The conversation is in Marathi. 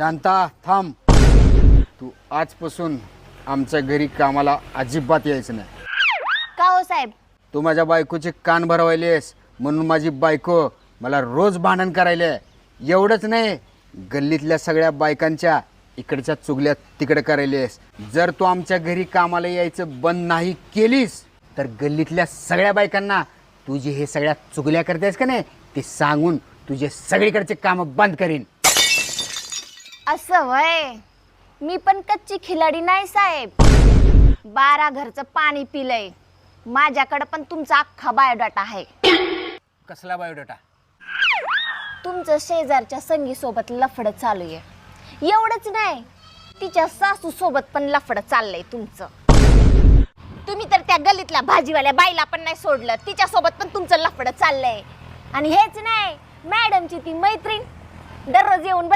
शांता थांब. तू आजपासून आमच्या घरी कामाला अजिबात यायचं नाही. का हो साहेब? तू माझ्या बायकोचे कान भरवायलेस म्हणून माझी बायको मला रोज भांडण करायले. एवढंच नाही, गल्लीतल्या सगळ्या बायकांच्या इकडच्या चुगल्या तिकडे करायलेस. जर तू आमच्या घरी कामाला यायचं बंद नाही केलीस तर गल्लीतल्या सगळ्या बायकांना तू जे हे सगळ्या चुगल्या करतेस का नाही ते सांगून तुझे सगळीकडचे काम बंद करीन. असं वय? मी पण कच्ची खिलाडी नाही साहेब. 12 घरचं पाणी पिलंय. माझ्याकडे पण तुमचा अख्खा बायोडाटा आहे. कसला बायोडाटा? तुमचं शेजारच्या संगी सोबत लफडं चालू आहे. एवढंच नाही, तिच्या सासू सोबत पण लफडं चाललंय तुमचं. तुम्ही तर त्या गल्लीतल्या भाजीवाल्या बाईला पण नाही सोडलं, तिच्या सोबत पण तुमचं लफडं चाललंय. आणि हेच नाही, मॅडमची ती मैत्रीण दररोज येऊन